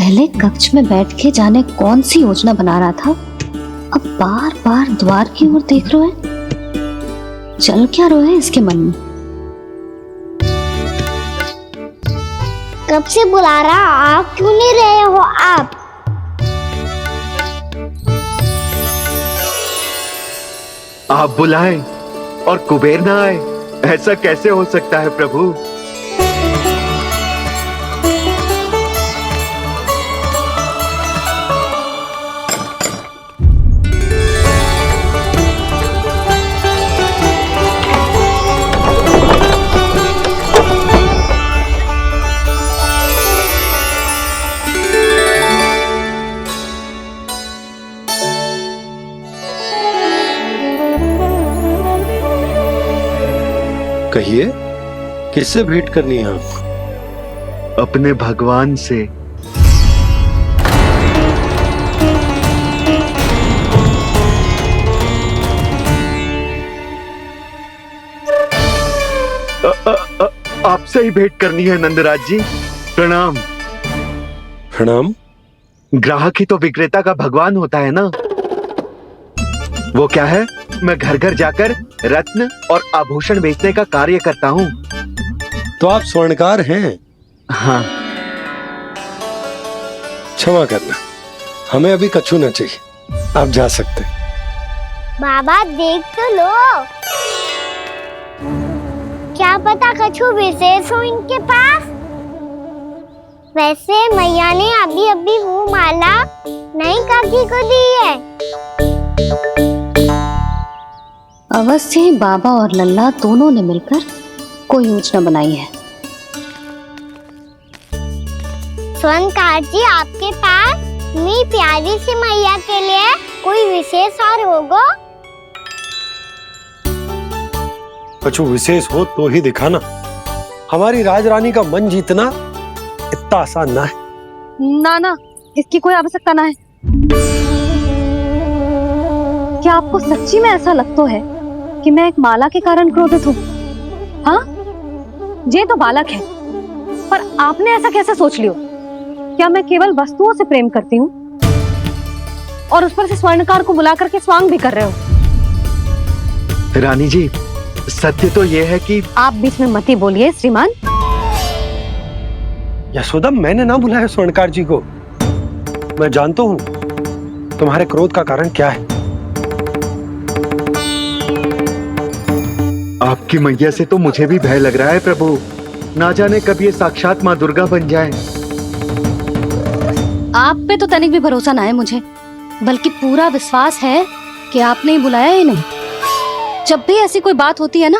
पहले कक्ष में बैठ के जाने कौन सी योजना बना रहा था, अब बार बार द्वार की ओर देख रहे हैं। चल क्या रहे हैं इसके मन में? कब से बुला रहा, आप क्यों नहीं रहे हो? आप बुलाएं और कुबेर ना आए, ऐसा कैसे हो सकता है प्रभु? कहिए, किससे भेंट करनी है आपको? अपने भगवान से। आपसे ही भेंट करनी है नंदराज जी। प्रणाम। प्रणाम। ग्राहक ही तो विक्रेता का भगवान होता है ना। वो क्या है, मैं घर घर जाकर रत्न और आभूषण बेचने का कार्य करता हूँ। तो आप स्वर्णकार हैं? हाँ। क्षमा करना, हमें अभी कछु न चाहिए, आप जा सकते हैं। बाबा देख तो लो, क्या पता कछु विशेष हो इनके पास। वैसे मैया ने अभी अभी वो माला नई काकी को दी है। अवश्य ही बाबा और लल्ला दोनों ने मिलकर कोई योजना बनाई है। स्वर्णकार जी, आपके पास मेरी प्यारी सी मैया के लिए कोई विशेष और होगा? कछु विशेष हो तो ही दिखाना। हमारी राजरानी का मन जीतना इतना आसान ना है। ना ना, इसकी कोई आवश्यकता ना है। क्या आपको सच्ची में ऐसा लगता है कि मैं एक माला के कारण क्रोधित हूँ? हाँ, ये तो बालक है, पर आपने ऐसा कैसे सोच लियो? क्या मैं केवल वस्तुओं से प्रेम करती हूँ और उस पर से स्वर्णकार को बुला करके स्वांग भी कर रहे हो? रानी जी, सत्य तो यह है कि आप बीच में मत ही बोलिए श्रीमान। यशोदा, मैंने ना बुलाया स्वर्णकार जी को। मैं जानता हूँ तुम्हारे क्रोध का कारण क्या है। आपकी मैया से तो मुझे भी भय लग रहा है प्रभु। ना जाने कब ये साक्षात माँ दुर्गा बन जाए। आप पे तो तनिक भी भरोसा ना है मुझे, बल्कि पूरा विश्वास है कि आपने ही बुलाया ही नहीं। जब भी ऐसी कोई बात होती है ना,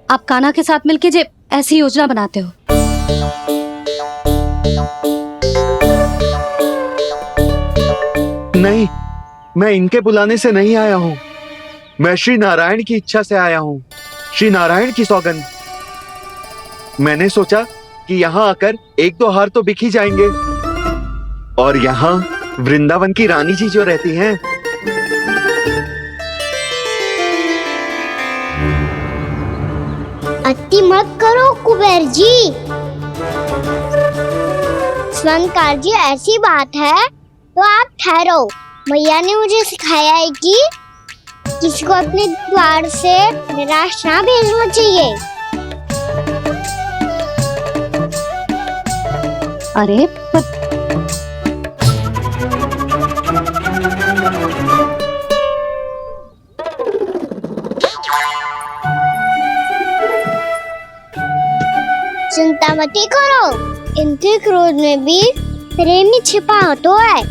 आप कान्हा के साथ मिलके जे ऐसी योजना बनाते हो। नहीं, मैं इनके बुलाने से नहीं आया हूँ। मैं श्री नारायण की इच्छा से आया हूँ, श्री नारायण की सौगंध। मैंने सोचा कि यहाँ आकर एक दो हार तो बिक ही जाएंगे। और यहाँ वृंदावन की रानी जी जो रहती हैं, अति मत करो कुबेर जी। स्वर्णकार जी, ऐसी बात है तो आप ठहरो। मैया ने मुझे सिखाया है कि किसी को अपने द्वार से निराश ना भेजना चाहिए। अरे पर चिंता मत करो, इनके क्रोध में भी प्रेम ही छिपा होता है।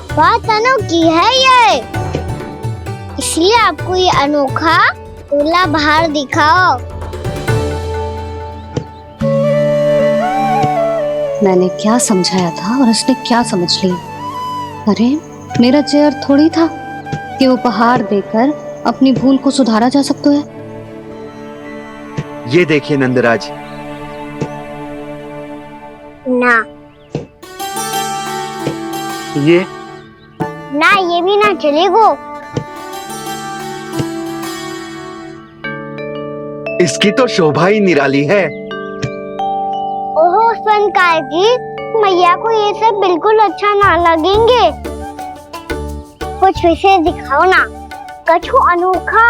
बात अनोखी है ये, इसलिए आपको ये अनोखा दूल्हा बाहर दिखाओ। मैंने क्या समझाया था और उसने क्या समझ लिया? अरे मेरा चेयर थोड़ी था कि उपहार देकर अपनी भूल को सुधारा जा सकता है। ये देखिए नंदराज। ना ये ना, ये भी ना चलेगो। इसकी तो शोभा ही निराली है। ओहो स्वर्णकार जी, मैया को ये सब बिल्कुल अच्छा ना लगेंगे। कुछ विशेष दिखाओ ना, कछु अनोखा।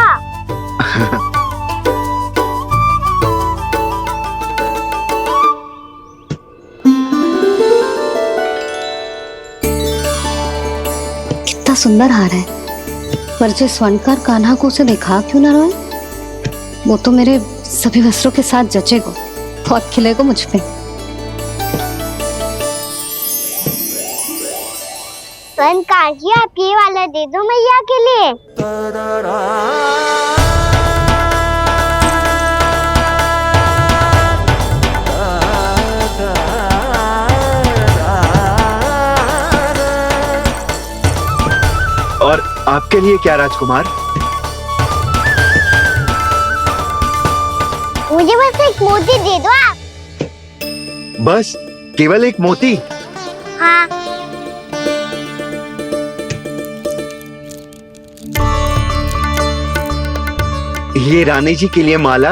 कितना सुंदर हार है, पर जो स्वर्णकार कान्हा को उसे दिखा क्यों ना रोए? वो तो मेरे सभी वस्त्रों के साथ जचेगा, बहुत खिलेगा मुझ पे। स्वर्णकार जी, आप ये वाला दे दो मैया के लिए। और आपके लिए क्या राजकुमार? मुझे बस एक मोती दे दो आप। बस केवल एक मोती? हाँ। ये रानी जी के लिए माला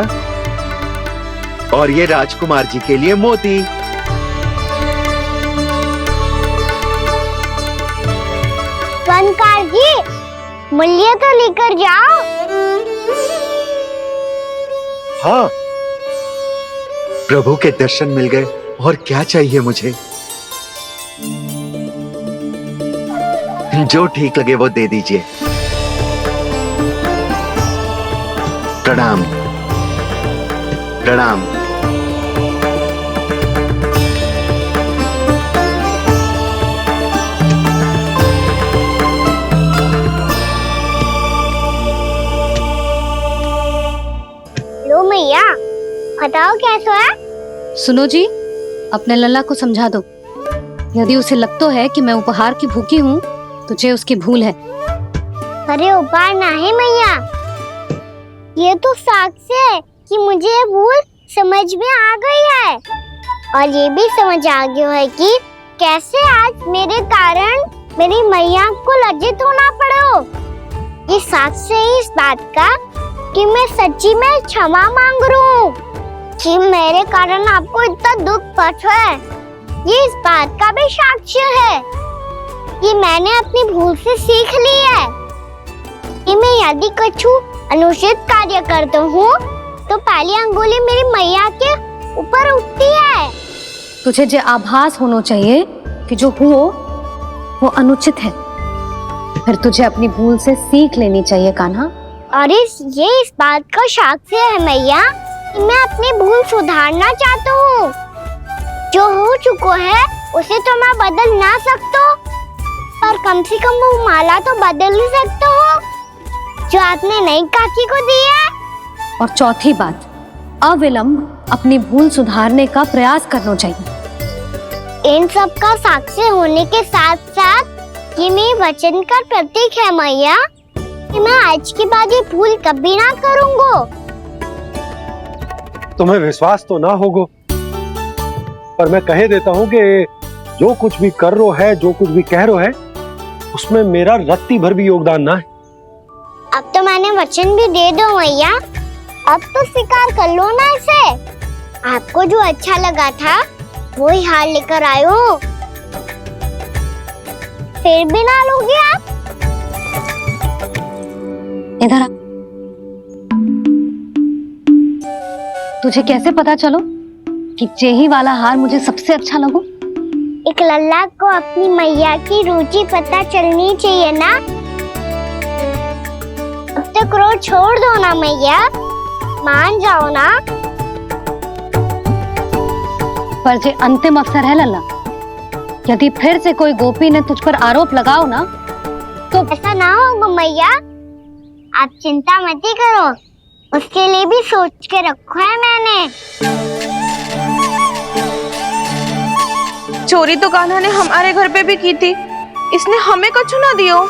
और ये राजकुमार जी के लिए मोती। स्वर्णकार जी, मूल्य तो लेकर जाओ। हाँ, प्रभु के दर्शन मिल गए, और क्या चाहिए मुझे? जो ठीक लगे वो दे दीजिए। प्रणाम प्रणाम। लो मैया, बताओ कैसा है? सुनो जी, अपने लल्ला को समझा दो। यदि उसे लगता है कि मैं उपहार की भूखी हूँ, तो ये उसकी भूल है। अरे उपहार ना है मैया, ये तो साक्ष्य है कि मुझे ये भूल समझ में आ गई है, और ये भी समझ आ गया है कि कैसे आज मेरे कारण मेरी मैया को लज्जित होना पड़ो। ये साक्ष्य है इस बात का कि मैं सच्ची में क्षमा मांग रहा हूँ कि मेरे कारण आपको इतना दुख पहुंचा है। ये इस बात का भी साक्ष्य है कि मैंने अपनी भूल से सीख ली है कि मैं यदि कछु अनुचित कार्य करता हूँ तो पहली अंगुली मेरी मैया के ऊपर उठती है। तुझे जो आभास होना चाहिए कि जो हुआ वो अनुचित है, फिर तुझे अपनी भूल से सीख लेनी चाहिए कान्हा। और ये इस बात का साक्ष्य है मैया कि मैं अपनी भूल सुधारना चाहता हूँ। जो हो चुका है उसे तो मैं बदल ना सकता, पर कम से कम वो माला तो बदल ही सकता हूँ जो आपने नई काकी को दी है। और चौथी बात, अविलंब अपनी भूल सुधारने का प्रयास करना चाहिए। इन सब का साक्षी होने के साथ साथ ये मेरे वचन का प्रतीक है मैया कि मैं आज के बाद ये भूल कभी ना करूँगा। तुम्हें विश्वास तो ना होगा, पर मैं कह देता हूँ कि जो कुछ भी कर रो है, जो कुछ भी कह रो है, उसमें मेरा रत्ती भर भी योगदान ना है। अब तो मैंने वचन भी दे दो मैया, अब तो स्वीकार कर लो ना इसे। आपको जो अच्छा लगा था वो ही हार लेकर आयो, फिर भी ना लोगे आप? इधर आ। तुझे कैसे पता चलो कि यही वाला हार मुझे सबसे अच्छा लगो? एक लल्ला को अपनी मैया की रुचि पता चलनी चाहिए ना। अब तो क्रोध छोड़ दो ना मैया, मान जाओ ना। पर जे अंतिम अवसर है लल्ला, यदि फिर से कोई गोपी ने तुझ पर आरोप लगाओ ना तो ऐसा ना होगा मैया, आप चिंता मत ही करो, उसके लिए भी सोच के रखा है मैंने। चोरी तो कान्हा ने हमारे घर पे भी की थी, इसने हमें कछु ना दियो।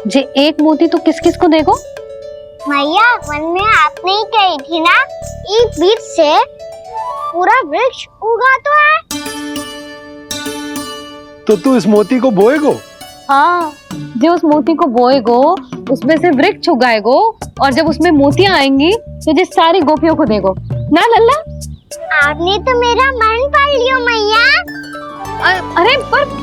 जे एक मोती तो किस किस को देगो? मैया, मन में आपने ही कही थी ना, एक बीज से पूरा वृक्ष उगा तो है। तो तू इस मोती को बोएगो? हाँ, जो उस मोती को बोएगो उसमें से वृक्ष उगाएगो, और जब उसमें मोतियां आएंगी तो जो सारी गोपियों को देगो। ना लल्ला। आपने तो मेरा मन पढ़ लियो मैया। अरे पर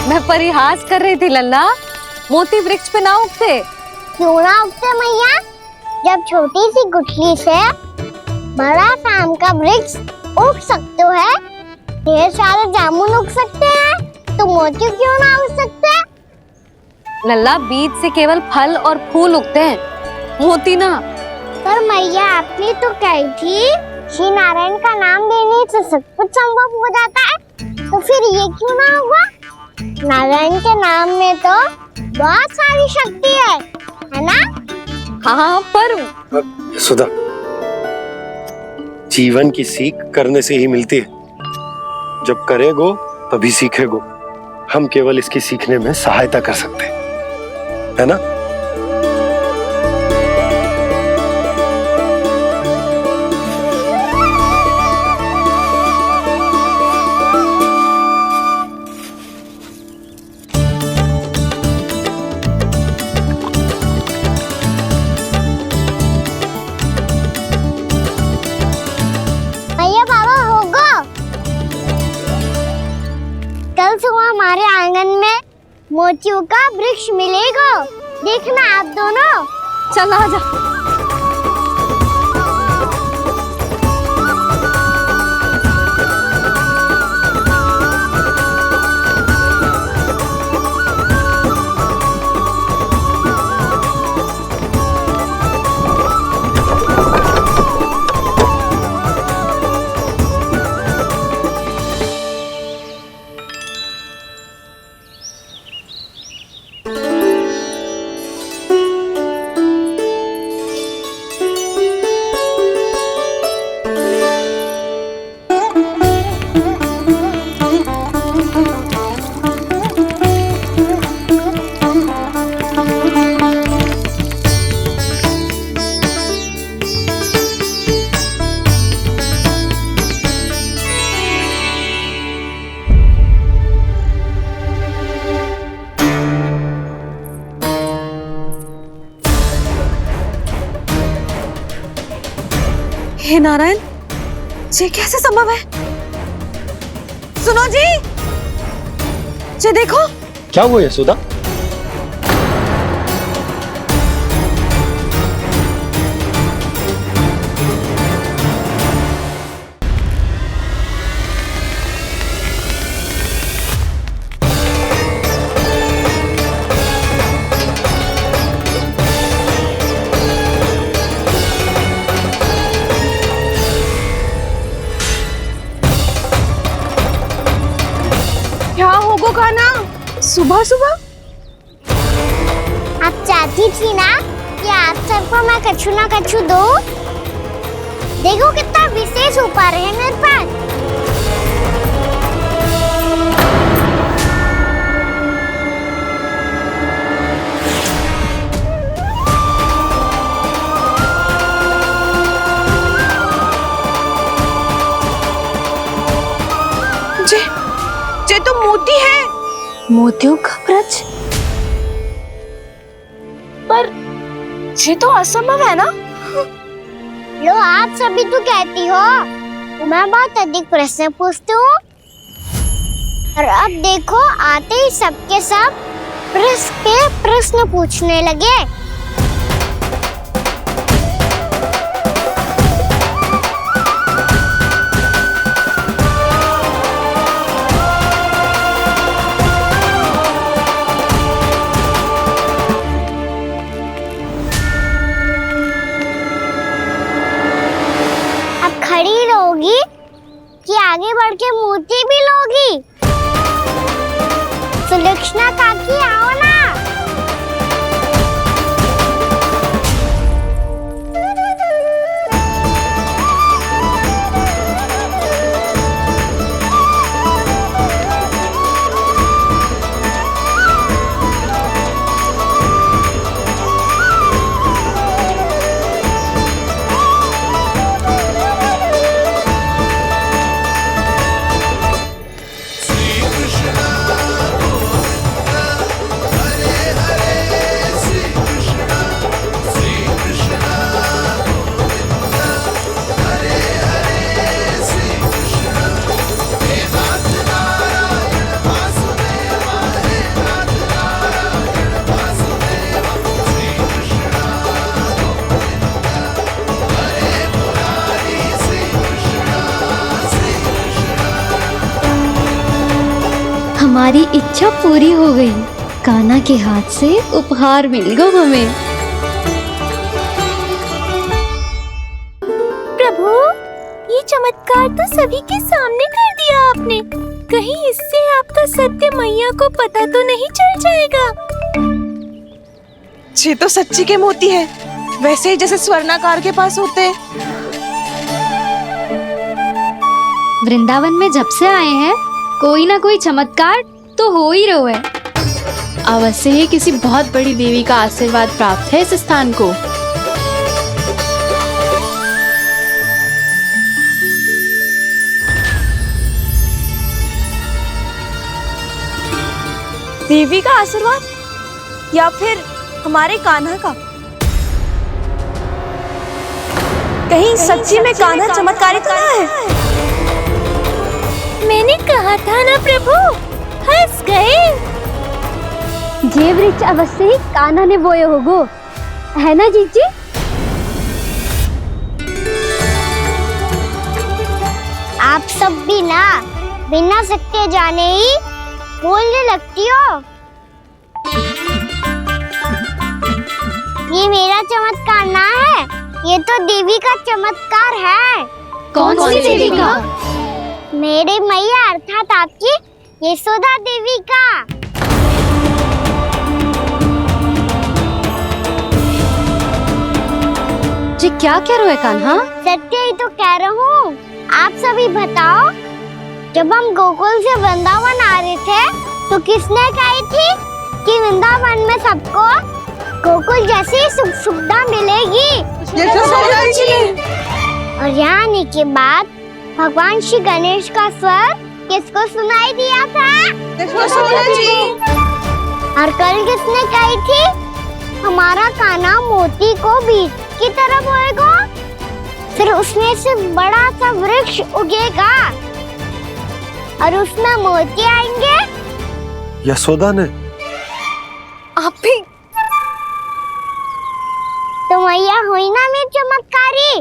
मैं परिहास कर रही थी लल्ला, मोती वृक्ष पे ना उगते। क्यों ना उगते मैया? जब छोटी सी गुठली से बड़ा आम का वृक्ष उग सकते है, ढेर सारे जामुन उग सकते हैं, तो मोती क्यों ना उग सकते? लल्ला, बीज से केवल फल और फूल उगते हैं, मोती ना। पर मैया आपने तो कही थी श्री नारायण का नाम लेने से सब कुछ संभव हो जाता है, तो फिर ये क्यों ना हुआ? नारायण के नाम में तो बहुत सारी शक्ति है ना? हाँ पर सुधा, जीवन की सीख करने से ही मिलती है। जब करेगो तभी सीखेगो। हम केवल इसकी सीखने में सहायता कर सकते हैं, है ना? भैया बाबा होगा, कल सुबह हमारे आंगन में मोतियों का वृक्ष मिलेगा, देखना आप दोनों। चल आजा। हे नारायण, ये कैसे संभव है? सुनो जी, ये देखो। क्या हुआ यशोदा? क्या होगा खाना सुबह सुबह? आप चाहती थी ना कि आप सबको मैं कछु ना कछु दो। देखो कितना विशेष उपहार है मेरे पास। ये तो मोती है। मोतियों का ब्रज? पर ये तो असंभव है ना? लो, आप सभी तो कहती हो मैं बहुत अधिक प्रश्न पूछती हूँ, और अब देखो आते ही सबके सब प्रश्न पे प्रश्न पूछने लगे। खड़ी रहोगी कि आगे बढ़ के मोती भी लोगी? सुलक्षणा काकी आओ ना। हमारी इच्छा पूरी हो गई। कान्हा के हाथ से उपहार मिल गया हमें। प्रभु, ये चमत्कार तो सभी के सामने कर दिया आपने। कहीं इससे आपका सत्य मैया को पता तो नहीं चल जाएगा? ये तो सच्ची के मोती है, वैसे ही जैसे स्वर्णाकार के पास होते हैं। वृंदावन में जब से आए हैं कोई ना कोई चमत्कार तो हो ही रहा है। अवश्य ही किसी बहुत बड़ी देवी का आशीर्वाद प्राप्त है इस स्थान को। देवी का आशीर्वाद या फिर हमारे कान्हा का? कहीं सच्ची में कान्हा चमत्कारी तो ना है? मैंने कहा था ना प्रभु, हंस गए। ये वृक्ष अवश्य ही कान्हा ने बोए होगो, है ना जीजी? आप सब भी ना बिना सत्य जाने ही बोलने लगती हो। ये मेरा चमत्कार ना है, ये तो देवी का चमत्कार है। कौन सी देवी का? मेरे मैया अर्थात आपकी यशोदा देवी का। जी क्या कह रहे हो कान्हा? सत्य ही तो कह रहा हूँ। आप सभी बताओ, जब हम गोकुल से वृंदावन आ रहे थे तो किसने कही थी कि वृंदावन में सबको गोकुल जैसी सुख सुविधा मिलेगी? और यहाँ आने के बाद भगवान श्री गणेश का स्वर किसको सुनाई दिया था? और कल किसने कही थी हमारा कान्हा मोती को बीज की तरह बोएगा, फिर उसमें से बड़ा सा वृक्ष उगेगा और उसमें मोती आएंगे? यशोदा ने? आप भी? तो मैया हुई ना मेरी चमत्कारी।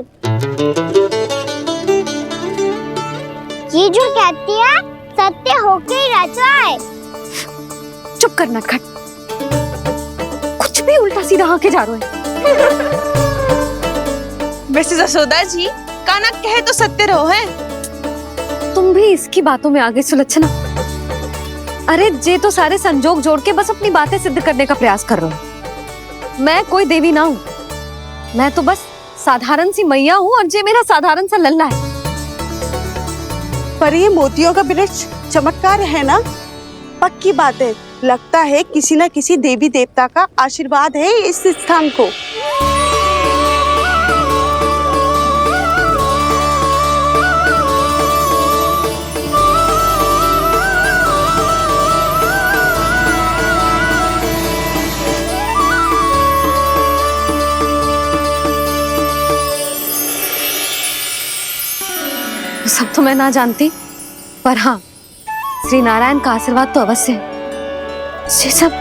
ये जो कहती है सत्य होके ही रहता है। चुप करना खट, कुछ भी उल्टा सीधा आके जा रहे हो। वैसे जसोदा जी, कान्हा कहे तो सत्य रहो है। तुम भी इसकी बातों में आगे सुलझना। अरे जे तो सारे संजोग जोड़ के बस अपनी बातें सिद्ध करने का प्रयास कर रहे हो। मैं कोई देवी ना हूँ, मैं तो बस साधारण सी मैया हूँ और जे मेरा साधारण सा लल्ला है। पर ये मोतियों का वृक्ष चमत्कार है ना? पक्की बात है, लगता है किसी न किसी देवी देवता का आशीर्वाद है इस स्थान को। सब तो मैं ना जानती, पर हाँ, श्री नारायण का आशीर्वाद तो अवश्य है। ये सब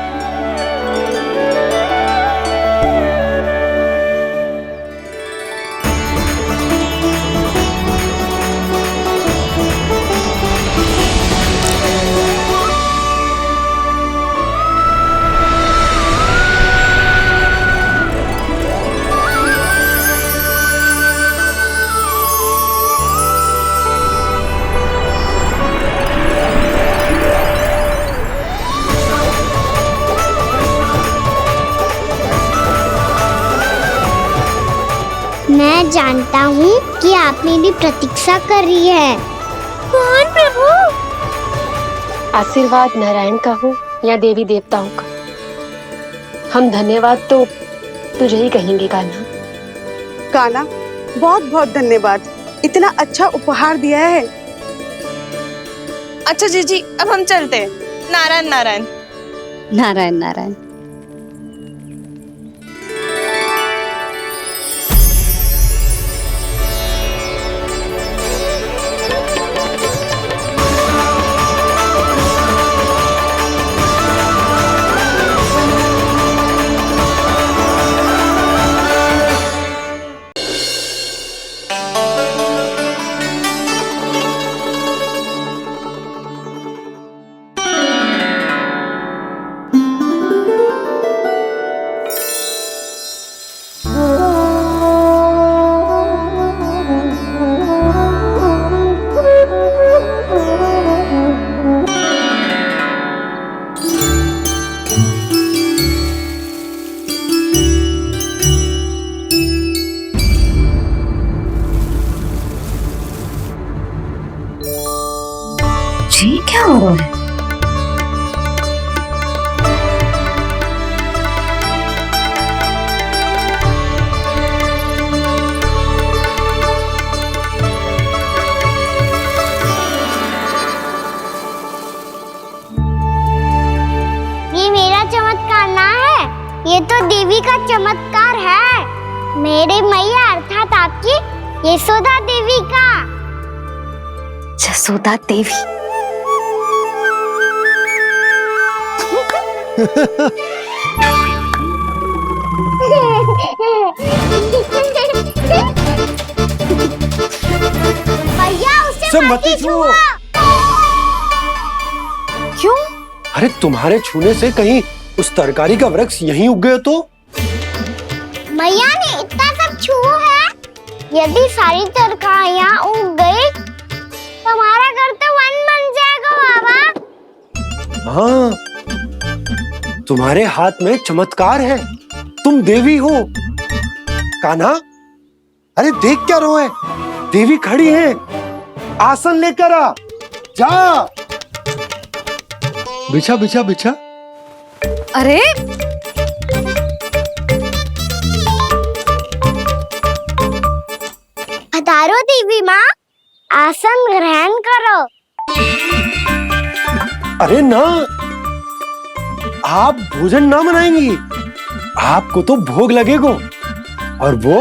मैं जानता हूँ कि आप मेरी प्रतीक्षा कर रही है। कौन प्रभु? आशीर्वाद नारायण का हो या देवी देवताओं का, हम धन्यवाद तो तुझे ही कहेंगे कान्हा। कान्हा, बहुत बहुत धन्यवाद, इतना अच्छा उपहार दिया है। अच्छा जीजी, अब हम चलते हैं। नारायण नारायण। नारायण नारायण। हो है। ये मेरा चमत्कार ना है, ये तो देवी का चमत्कार है। मेरे मैया अर्थात आपकी यशोदा देवी का। जसोदा देवी। भैया उसे सब मत मत छुओ। छुओ। क्यों? अरे तुम्हारे छूने से कहीं उस तरकारी का वृक्ष यहीं उग गया तो? मैया ने इतना सब छुआ है, यदि सारी तरकारियां उग गई तो हमारा घर तो वन बन जाएगा बाबा। हाँ, तुम्हारे हाथ में चमत्कार है, तुम देवी हो। कान्हा, अरे देख क्या रो है, देवी खड़ी है, आसन लेकर आ, जा। बिछा बिछा बिछा। अरे पधारो देवी माँ, आसन ग्रहण करो। अरे ना, आप भोजन ना बनाएंगी, आपको तो भोग लगेगा और वो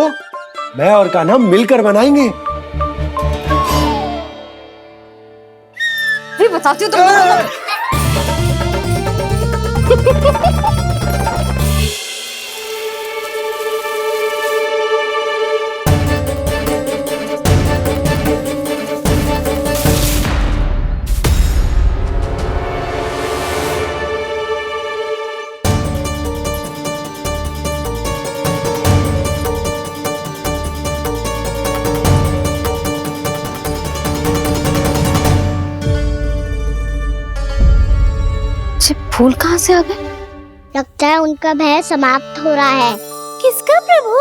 मैं और कान्हा मिलकर बनाएंगे। भी बताती हूँ तुम। फूल कहाँ से आ गए? लगता है उनका भय समाप्त हो रहा है। किसका प्रभु?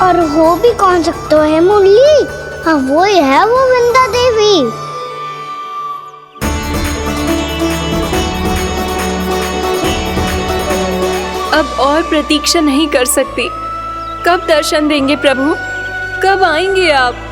और हो भी कौन सकता है मुरली? हाँ वो ही है, वो वृंदा देवी। अब और प्रतीक्षा नहीं कर सकती। कब दर्शन देंगे प्रभु? कब आएंगे आप?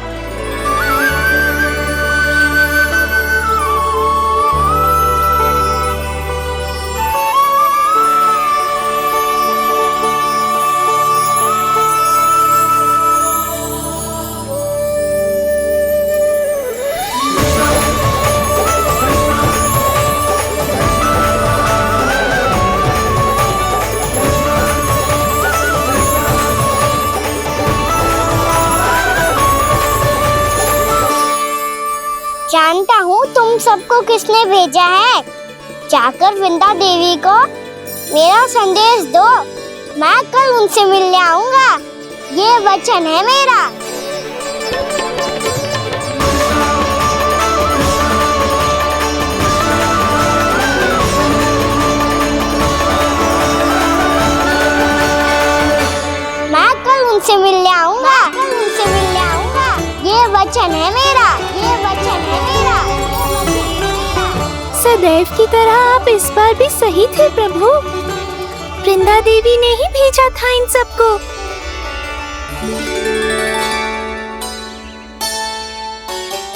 जानता हूँ तुम सबको किसने भेजा है। जाकर वृंदा देवी को मेरा संदेश दो, मैं कल उनसे मिलने आऊंगा, ये वचन है मेरा। मैं कल उनसे मिलने आऊंगा, ये वचन है मेरा, ये वचन है मेरा। सदैव की तरह आप इस बार भी सही थे प्रभु। वृंदा देवी ने ही भेजा था इन सबको।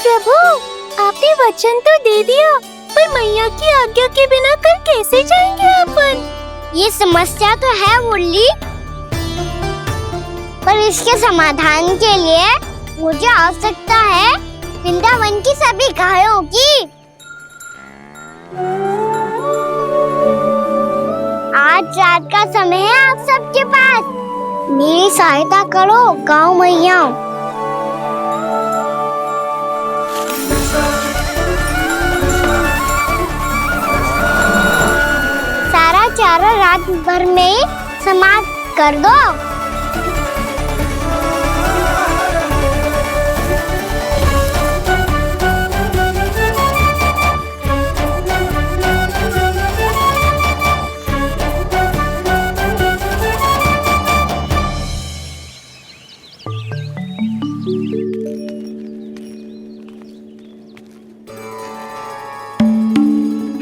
प्रभु, आपने वचन तो दे दिया, पर मैया की आज्ञा के बिना कल कैसे जाएंगे अपन? ये समस्या तो है मुरली, पर इसके समाधान के लिए मुझे आवश्यकता है वृंदावन की सभी गायों की। आज रात का समय है आप सबके पास, मेरी सहायता करो गाँव मैया। सारा चारा रात भर में ही समाप्त कर दो।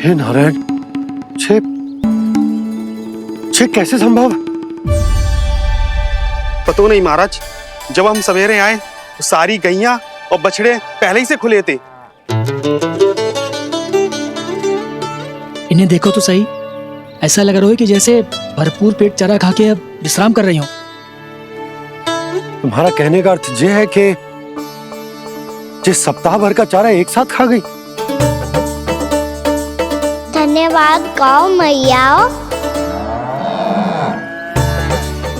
हे नारायण, छे कैसे संभव? पतो नहीं महाराज, जब हम सवेरे आए तो सारी गैया और बछड़े पहले ही से खुले थे। इन्हें देखो तो सही, ऐसा लग रहा है कि जैसे भरपूर पेट चारा खा के अब विश्राम कर रही हो। तुम्हारा कहने का अर्थ यह है कि जिस सप्ताह भर का चारा एक साथ खा गई। धन्यवाद गाओ मैया।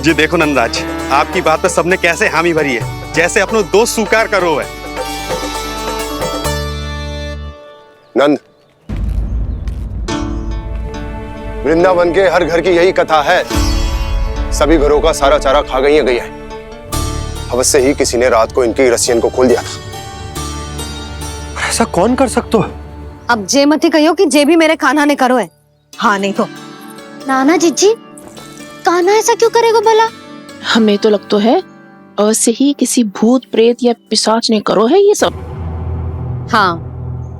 जी देखो नंदराज, आपकी बात पर सबने कैसे हामी भरी है, जैसे अपनो दोस्त स्वीकार करो है। नंद, वृंदावन के हर घर की यही कथा है। सभी घरों का सारा चारा खा गई है गैया। अवश्य ही किसी ने रात को इनकी रस्सियन को खोल दिया था। ऐसा कौन कर सकता है? अब जे मती कहियो कि जे भी मेरे कान्हा ने करो है। हाँ नहीं तो नाना जीजी, कान्हा ऐसा क्यों करेगा भला? हमें तो लगता है अवश्य ही किसी भूत प्रेत या पिशाच ने करो है ये सब। हाँ,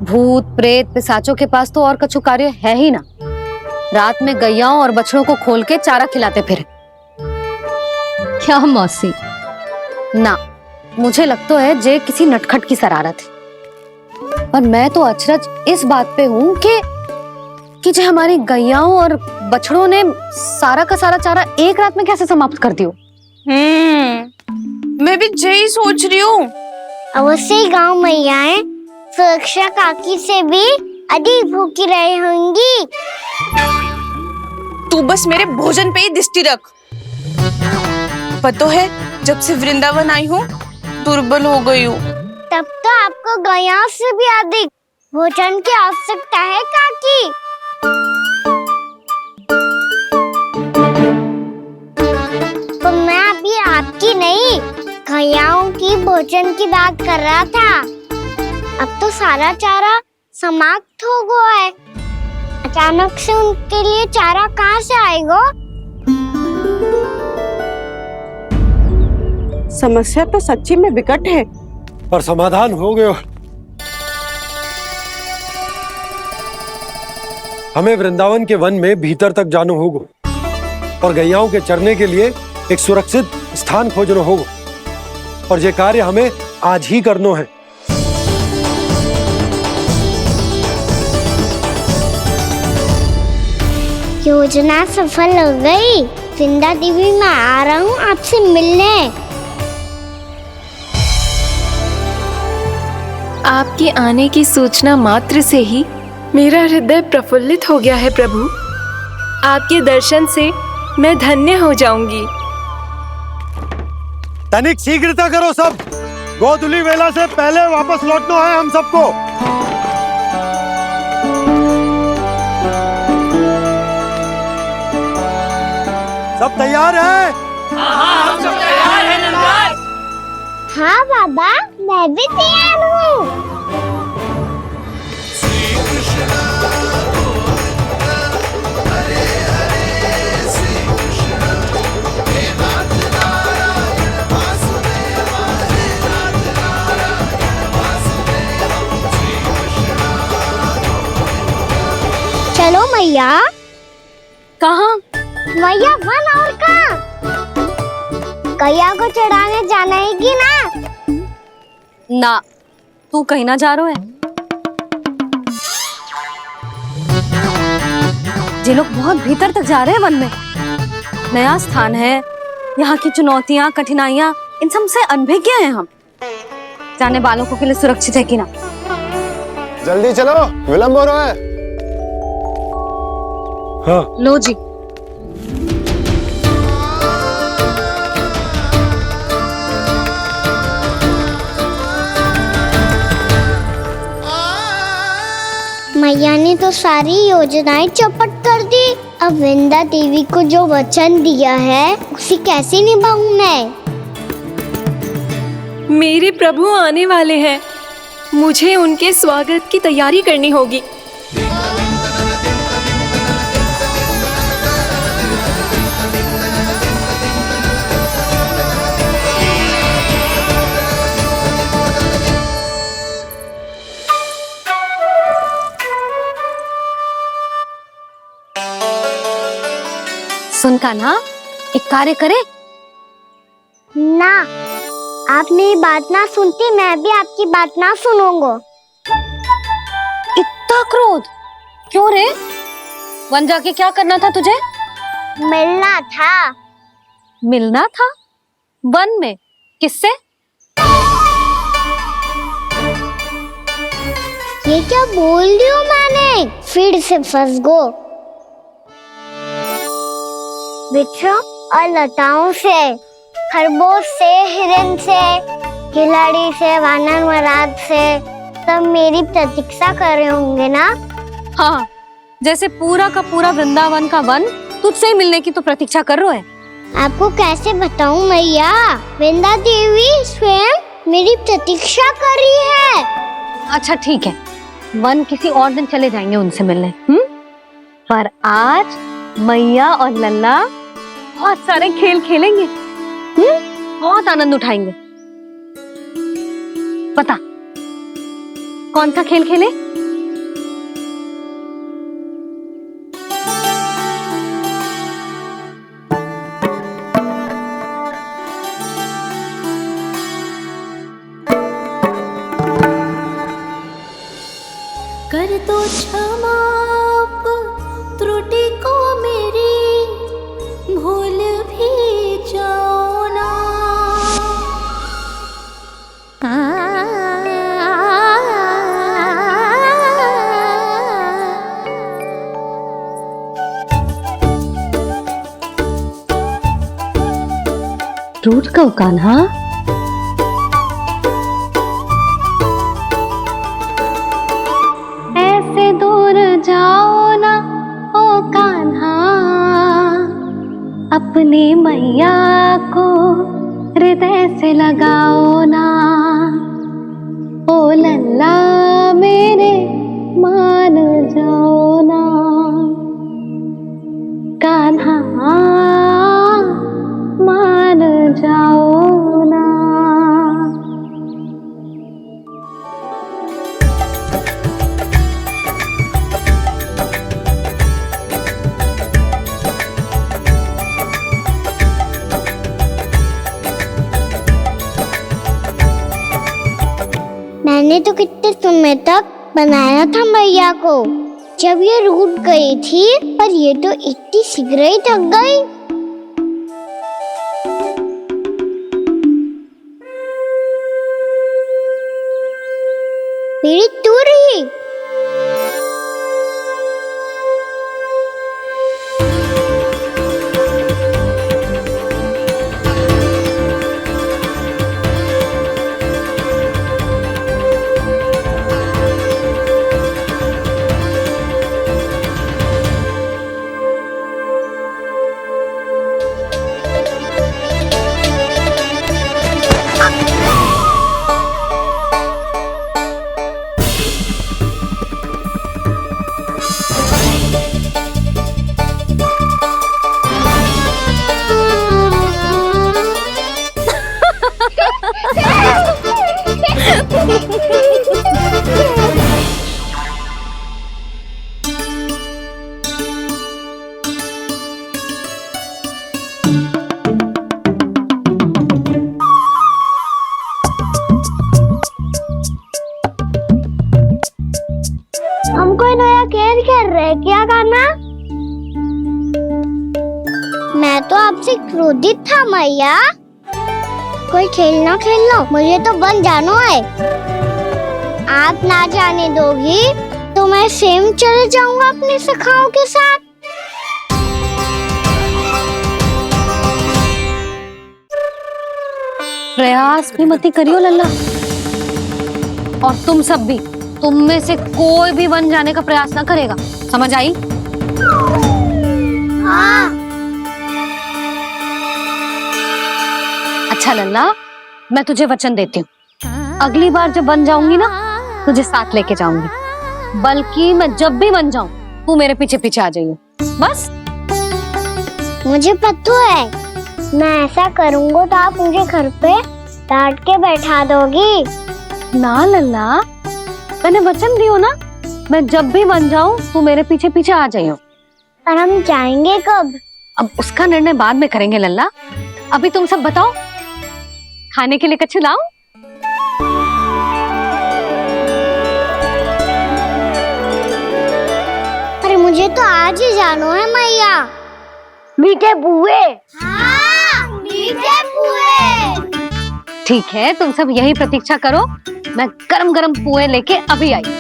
भूत प्रेत पिशाचों के पास तो और कछु कार्य है ही ना। रात में गैयाओं और बछड़ों को खोल के चारा खिलाते फिर। क्या मौसी? ना, मुझे लगता है जे किसी नटखट की शरारत है। पर मैं तो अचरज इस बात पे हूँ कि जो हमारी गैयाओं और बछड़ों ने सारा का सारा चारा एक रात में कैसे समाप्त कर दियो। मैं भी यही सोच रही हूँ। अवश्य ही गाँव मैयाएं सुरक्षा काकी से भी अधिक भूखी रही होंगी। तू बस मेरे भोजन पे ही दृष्टि रख। पता है, जब से वृंदावन आई हूँ दुर्बल हो गई हूँ। तब तो आपको गैया से भी अधिक भोजन की आवश्यकता है काकी। तो मैं अभी आपकी नहीं, गैयाओं की भोजन की बात कर रहा था। अब तो सारा चारा समाप्त हो गया है। अचानक से उनके लिए चारा कहाँ से आएगा? समस्या तो सच्ची में विकट है, पर समाधान हो गयो। हमें वृंदावन के वन में भीतर तक जाना होगा और गैयाओं के चरने के लिए एक सुरक्षित स्थान खोजना होगा, और ये कार्य हमें आज ही करना है। योजना सफल हो गई। वृंदा देवी, मैं आ रहा हूँ आपसे मिलने। आपके आने की सूचना मात्र से ही मेरा हृदय प्रफुल्लित हो गया है प्रभु। आपके दर्शन से मैं धन्य हो जाऊंगी। तनिक शीघ्रता करो सब, गोधुली वेला से पहले वापस लौटना है हम सबको। सब तैयार है? हाँ, हम सब तैयार हैं नंदराज। हाँ बाबा, मैं भी तैयार हूँ। चलो मैया। कहाँ? मैया वन और कहाँ? गैया को चढ़ाने जाना है कि ना? ना, तू कहीं ना जा रहा है। ये लोग बहुत भीतर तक जा रहे हैं वन में। नया स्थान है, यहाँ की चुनौतियाँ कठिनाइयाँ इन सब से अनभिज्ञ हैं हम। जाने वालों के लिए सुरक्षित है कि ना। जल्दी चलो, विलंब हो रहा है। हाँ। लो जी। मैया ने तो सारी योजनाएं चौपट कर दी। अब वृंदा देवी को जो वचन दिया है उसे कैसे निभाऊं मैं? मेरे प्रभु आने वाले हैं, मुझे उनके स्वागत की तैयारी करनी होगी। कान्हा, एक कार्य करे? ना, आप मेरी बात ना सुनती, मैं भी आपकी बात ना सुनूंगा। इतना क्रोध क्यों रे? वन जाके क्या करना था तुझे? मिलना था। मिलना था? वन में? किससे? ये क्या बोल रही हूँ मैंने? फिर से फंस गो। वृक्षों और लताओं से, खरगोश से, हिरन से, खिलाड़ी से, वानर महाराज से, सब मेरी प्रतीक्षा कर रहे होंगे ना? हाँ, जैसे पूरा का पूरा वृंदावन का वन तुझसे ही मिलने की तो प्रतीक्षा कर रहा है। आपको कैसे बताऊं मैया? वृंदा देवी स्वयं मेरी प्रतीक्षा कर रही है। अच्छा ठीक है, वन किसी और दिन चले जाएंगे उनसे मिलने। पर आज मैया और लल्ला बहुत सारे खेल खेलेंगे। बहुत आनंद उठाएंगे। पता कौन सा खेल खेले? कर दो क्षमा त्रुटि को मेरी, भूल भी जाओ ना। टूट गो कान्हा। ऐसे दूर जाओ ना ओ कान्हा, अपनी मैया को हृदय से लगाओ ना। ओ लल्ला मेरे मान जाओ ना, कान्हा मान जाओ ना। मैंने तो कितने समय तक बनाया था मैया को, जब ये रूठ गई थी, पर ये तो इतनी शीघ्र ही थक गई। मेरी तू रही। हम कोई नया खेल खेल रहे क्या करना? मैं तो आपसे क्रोधित था मैया। कोई खेलना खेलना, मुझे तो बन जाना है। आप ना जाने दोगी तो मैं स्वयं चले जाऊंगा अपने सखाओं के साथ। प्रयास भी मत करियो लल्ला, और तुम सब भी, तुम में से कोई भी वन जाने का प्रयास ना करेगा, समझ आई? हाँ। अच्छा लल्ला, मैं तुझे वचन देती हूँ, अगली बार जब वन जाऊंगी ना, तुझे साथ लेके जाऊंगी। बल्कि मैं जब भी वन जाऊं, तू मेरे पीछे पीछे आ जाइए, बस। मुझे पता है, मैं ऐसा करूंगा तो आप मुझे घर पे डांट के बैठा दोगी। ना लल्ला, मैंने वचन दियो ना, मैं जब भी वन जाऊं तू मेरे पीछे पीछे आ जाइयो। पर हम जाएंगे कब? अब उसका निर्णय बाद में करेंगे लल्ला। अभी तुम सब बताओ, खाने के लिए कछु लाऊं? अरे मुझे तो आज ही जाना है मैया। मीठे पुए। हाँ, मीठे पुए। ठीक है, तुम सब यही प्रतीक्षा करो, मैं गरम गरम पुए लेके अभी आई।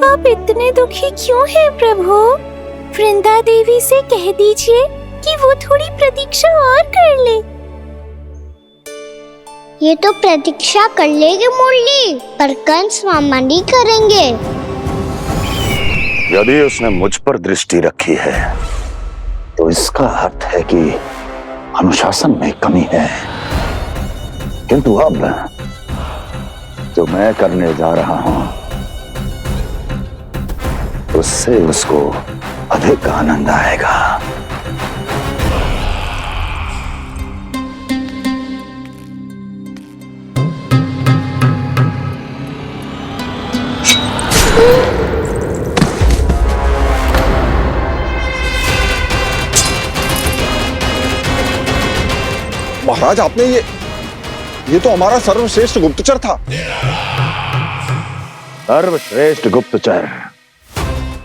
आप इतने दुखी क्यों हैं प्रभु? वृंदा देवी से कह दीजिए कि वो थोड़ी प्रतीक्षा और कर ले। ये तो प्रतीक्षा कर लेगी मुरली, पर कंस मामा नहीं करेंगे। यदि उसने मुझ पर दृष्टि रखी है तो इसका अर्थ है कि अनुशासन में कमी है। किंतु अब जो मैं करने जा रहा हूं उससे उसको अधिक आनंद आएगा। महाराज, आपने ये तो हमारा सर्वश्रेष्ठ गुप्तचर था। सर्वश्रेष्ठ गुप्तचर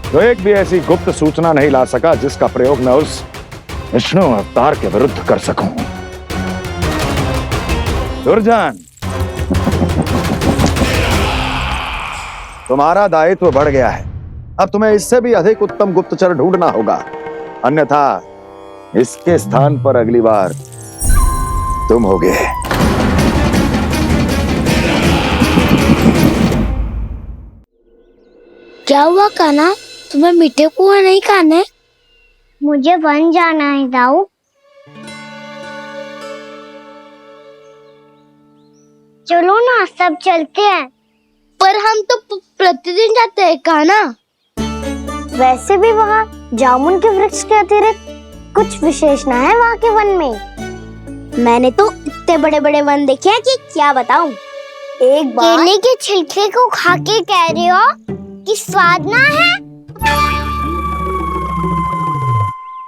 जो एक भी ऐसी गुप्त सूचना नहीं ला सका जिसका प्रयोग मैं उस विष्णु अवतार के विरुद्ध कर सकूं। दुर्जन, तुम्हारा दायित्व बढ़ गया है। अब तुम्हें इससे भी अधिक उत्तम गुप्तचर ढूंढना होगा, अन्यथा इसके स्थान पर अगली बार तुम होगे। क्या हुआ कान्हा, तुम्हें मीठे पुए नहीं खाने? मुझे वन जाना है दाऊ। चलो ना, सब चलते हैं। पर हम तो प्रतिदिन जाते हैं कान्हा। वैसे भी वहाँ जामुन के वृक्ष के अतिरिक्त कुछ विशेष ना है वहाँ के वन में। मैंने तो इतने बड़े बड़े वन देखे हैं कि क्या बताऊं। एक बार केले के छिलके को खा के कह रहे हो कि स्वाद ना है?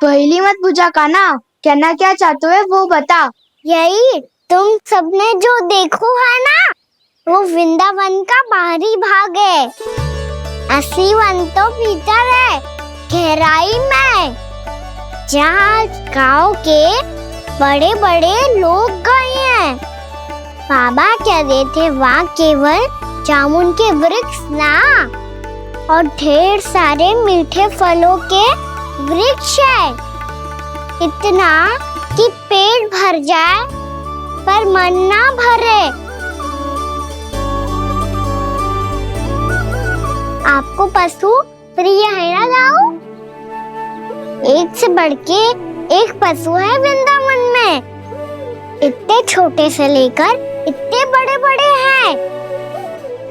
पहली मत पूछा कान्हा, कहना क्या चाहते हो वो बता। यही तुम सबने जो देखो है ना, वो वृंदावन का बाहरी भाग है। असली वन तो भीतर है, गहराई में, जहाँ गांव के बड़े बड़े लोग गए हैं। बाबा कह रहे थे वहाँ केवल जामुन के वृक्ष ना, और ढेर सारे मीठे फलों के वृक्ष है। इतना कि पेट भर जाए पर मन ना भरे। आपको पशु प्रिय है ना दाऊ? एक से बढ़ के एक पशु है वृंदावन में। इतने छोटे से लेकर इतने बड़े बड़े हैं।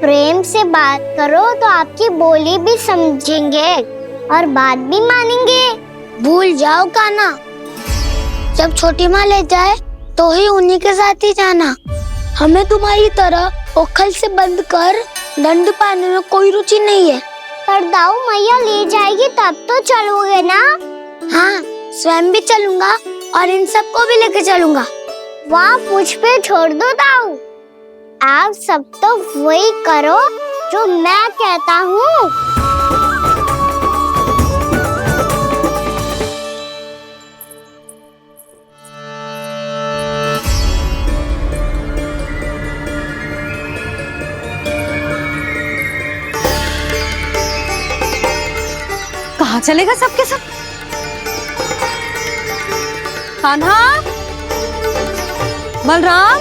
प्रेम से बात करो तो आपकी बोली भी समझेंगे और बात भी मानेंगे। भूल जाओ कान्हा, जब छोटी माँ ले जाए तो ही उन्हीं के साथ ही जाना। हमें तुम्हारी तरह ओखल से बंद कर दंड पाने में कोई रुचि नहीं है। पर दाऊ मैया ले जाएगी तब तो चलोगे ना? हाँ, स्वयं भी चलूंगा और इन सबको भी लेके चलूंगा। वहाँ मुझ पे छोड़ दो दाऊ। आप सब तो वही करो जो मैं कहता हूँ। कहाँ चलेगा सबके सब? कान्हा, बलराम,